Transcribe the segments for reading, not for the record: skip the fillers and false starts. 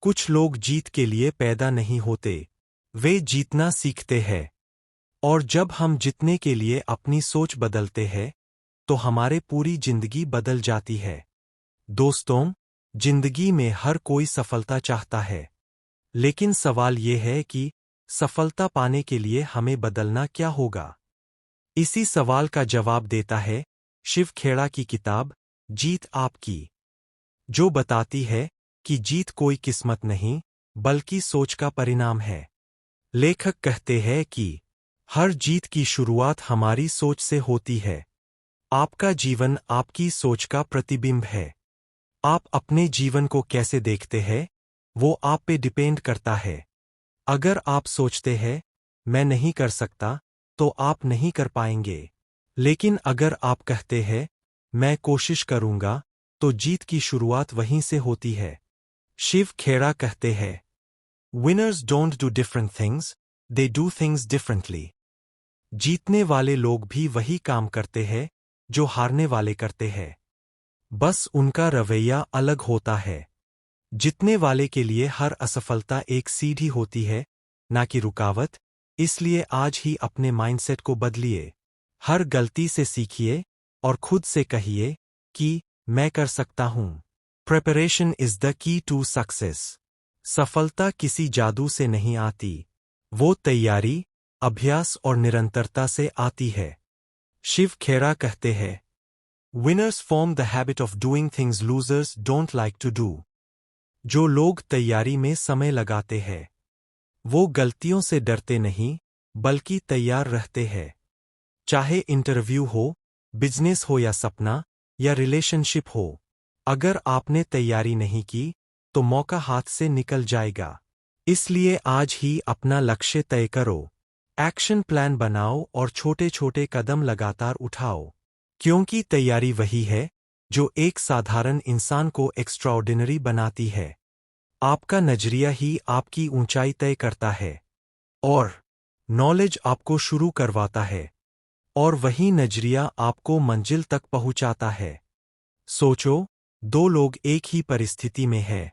कुछ लोग जीत के लिए पैदा नहीं होते, वे जीतना सीखते हैं। और जब हम जीतने के लिए अपनी सोच बदलते हैं तो हमारे पूरी जिंदगी बदल जाती है। दोस्तों, जिंदगी में हर कोई सफलता चाहता है, लेकिन सवाल ये है कि सफलता पाने के लिए हमें बदलना क्या होगा। इसी सवाल का जवाब देता है शिव खेड़ा की किताब जीत आपकी, जो बताती है कि जीत कोई किस्मत नहीं बल्कि सोच का परिणाम है। लेखक कहते हैं कि हर जीत की शुरुआत हमारी सोच से होती है। आपका जीवन आपकी सोच का प्रतिबिंब है। आप अपने जीवन को कैसे देखते हैं, वो आप पे डिपेंड करता है। अगर आप सोचते हैं मैं नहीं कर सकता, तो आप नहीं कर पाएंगे। लेकिन अगर आप कहते हैं मैं कोशिश करूंगा, तो जीत की शुरुआत वहीं से होती है। शिव खेड़ा कहते हैं, winners don't do different things, they do things differently. जीतने वाले लोग भी वही काम करते हैं जो हारने वाले करते हैं, बस उनका रवैया अलग होता है। जीतने वाले के लिए हर असफलता एक सीढ़ी होती है, ना कि रुकावट। इसलिए आज ही अपने माइंडसेट को बदलिए। हर गलती से सीखिए और खुद से कहिए कि मैं कर सकता हूं। Preparation is the key to success. सफलता किसी जादू से नहीं आती, वो तैयारी, अभ्यास और निरंतरता से आती है। शिव खेड़ा कहते हैं, winners form the habit of doing things losers don't like to do. जो लोग तैयारी में समय लगाते हैं, वो गलतियों से डरते नहीं बल्कि तैयार रहते हैं। चाहे इंटरव्यू हो, बिजनेस हो या सपना या रिलेशनशिप हो, अगर आपने तैयारी नहीं की तो मौका हाथ से निकल जाएगा। इसलिए आज ही अपना लक्ष्य तय करो, एक्शन प्लान बनाओ और छोटे छोटे कदम लगातार उठाओ, क्योंकि तैयारी वही है जो एक साधारण इंसान को एक्स्ट्राऑर्डिनरी बनाती है। आपका नजरिया ही आपकी ऊंचाई तय करता है, और नॉलेज आपको शुरू करवाता है, और वही नजरिया आपको मंजिल तक पहुंचाता है। सोचो, दो लोग एक ही परिस्थिति में हैं।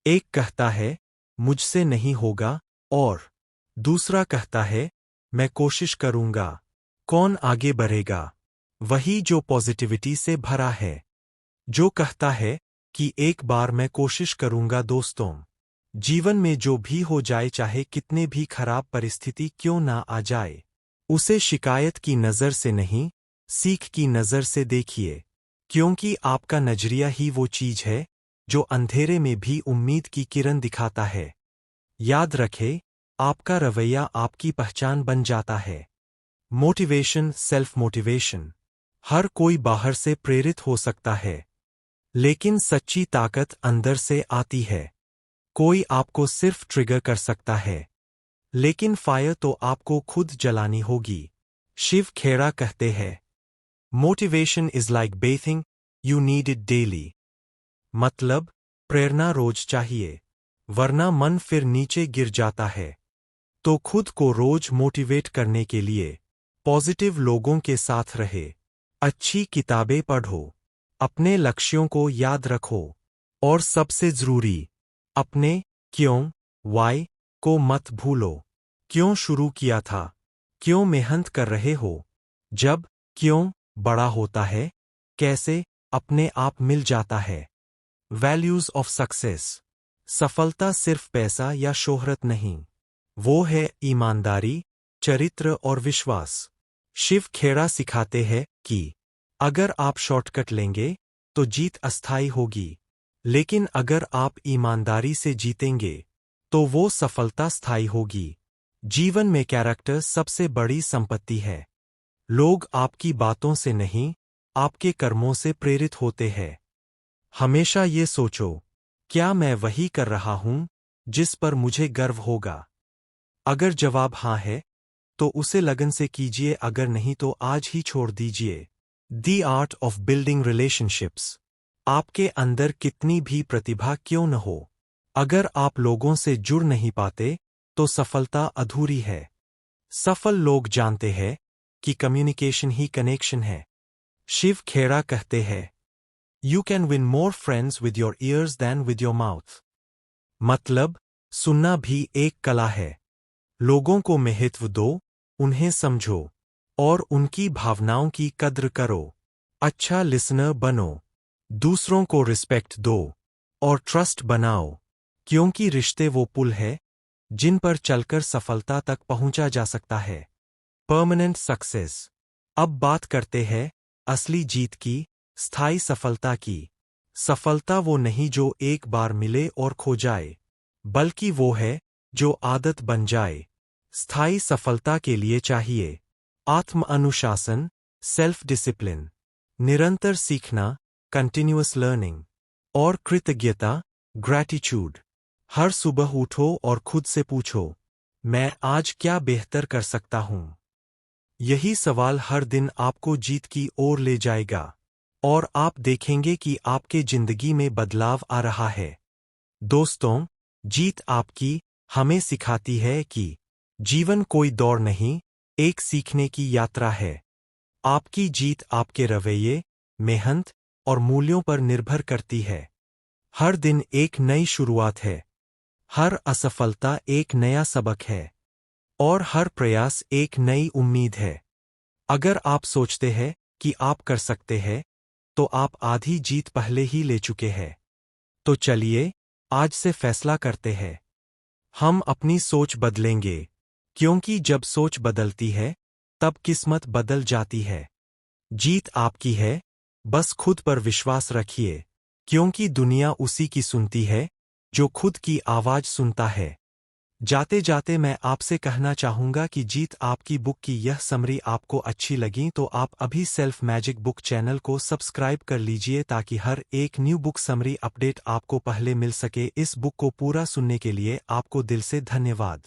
एक कहता है मुझसे नहीं होगा, और दूसरा कहता है मैं कोशिश करूंगा। कौन आगे बढ़ेगा? वही जो पॉजिटिविटी से भरा है, जो कहता है कि एक बार मैं कोशिश करूंगा। दोस्तों, जीवन में जो भी हो जाए, चाहे कितने भी खराब परिस्थिति क्यों ना आ जाए, उसे शिकायत की नज़र से नहीं, सीख की नज़र से देखिए, क्योंकि आपका नजरिया ही वो चीज है जो अंधेरे में भी उम्मीद की किरण दिखाता है। याद रखें, आपका रवैया आपकी पहचान बन जाता है। Motivation, self motivation. हर कोई बाहर से प्रेरित हो सकता है, लेकिन सच्ची ताकत अंदर से आती है। कोई आपको सिर्फ ट्रिगर कर सकता है, लेकिन फायर तो आपको खुद जलानी होगी। शिव खेड़ा कहते हैं, motivation is like bathing, you need it daily. मतलब, प्रेरणा रोज चाहिए, वरना मन फिर नीचे गिर जाता है। तो खुद को रोज मोटिवेट करने के लिए पॉजिटिव लोगों के साथ रहे, अच्छी किताबें पढ़ो, अपने लक्ष्यों को याद रखो, और सबसे जरूरी, अपने क्यों, वाई को मत भूलो। क्यों शुरू किया था? क्यों मेहनत कर रहे हो? जब क्यों बड़ा होता है, कैसे अपने आप मिल जाता है। Values of success. सफलता सिर्फ पैसा या शोहरत नहीं, वो है ईमानदारी, चरित्र और विश्वास। शिव खेड़ा सिखाते हैं कि अगर आप शॉर्टकट लेंगे तो जीत अस्थायी होगी, लेकिन अगर आप ईमानदारी से जीतेंगे तो वो सफलता स्थायी होगी। जीवन में कैरेक्टर सबसे बड़ी संपत्ति है। लोग आपकी बातों से नहीं, आपके कर्मों से प्रेरित होते हैं। हमेशा ये सोचो, क्या मैं वही कर रहा हूं जिस पर मुझे गर्व होगा? अगर जवाब हाँ है, तो उसे लगन से कीजिए, अगर नहीं तो आज ही छोड़ दीजिए। The art of building relationships. आपके अंदर कितनी भी प्रतिभा क्यों न हो, अगर आप लोगों से जुड़ नहीं पाते तो सफलता अधूरी है। सफल लोग जानते हैं कि कम्युनिकेशन ही कनेक्शन है। शिव खेड़ा कहते हैं, you can win more friends with your ears than with your mouth. मतलब, सुनना भी एक कला है। लोगों को महत्व दो, उन्हें समझो, और उनकी भावनाओं की कद्र करो। अच्छा लिसनर बनो, दूसरों को रिस्पेक्ट दो, और ट्रस्ट बनाओ, क्योंकि रिश्ते वो पुल है जिन पर चलकर सफलता तक पहुंचा जा सकता है। Permanent success. अब बात करते हैं असली जीत की, स्थायी सफलता की। सफलता वो नहीं जो एक बार मिले और खो जाए, बल्कि वो है जो आदत बन जाए। स्थायी सफलता के लिए चाहिए आत्म अनुशासन, सेल्फ डिसिप्लिन, निरंतर सीखना, कंटिन्यूअस लर्निंग, और कृतज्ञता, ग्रैटिट्यूड। हर सुबह उठो और खुद से पूछो, मैं आज क्या बेहतर कर सकता हूं? यही सवाल हर दिन आपको जीत की ओर ले जाएगा, और आप देखेंगे कि आपके जिंदगी में बदलाव आ रहा है। दोस्तों, जीत आपकी हमें सिखाती है कि जीवन कोई दौड़ नहीं, एक सीखने की यात्रा है। आपकी जीत आपके रवैये, मेहनत और मूल्यों पर निर्भर करती है। हर दिन एक नई शुरुआत है, हर असफलता एक नया सबक है, और हर प्रयास एक नई उम्मीद है। अगर आप सोचते हैं कि आप कर सकते हैं, तो आप आधी जीत पहले ही ले चुके हैं। तो चलिए, आज से फैसला करते हैं। हम अपनी सोच बदलेंगे, क्योंकि जब सोच बदलती है, तब किस्मत बदल जाती है। जीत आपकी है, बस खुद पर विश्वास रखिए, क्योंकि दुनिया उसी की सुनती है जो खुद की आवाज सुनता है। जाते जाते मैं आपसे कहना चाहूंगा कि जीत आपकी बुक की यह समरी आपको अच्छी लगी तो आप अभी सेल्फ मैजिक बुक चैनल को सब्सक्राइब कर लीजिए ताकि हर एक न्यू बुक समरी अपडेट आपको पहले मिल सके। इस बुक को पूरा सुनने के लिए आपको दिल से धन्यवाद।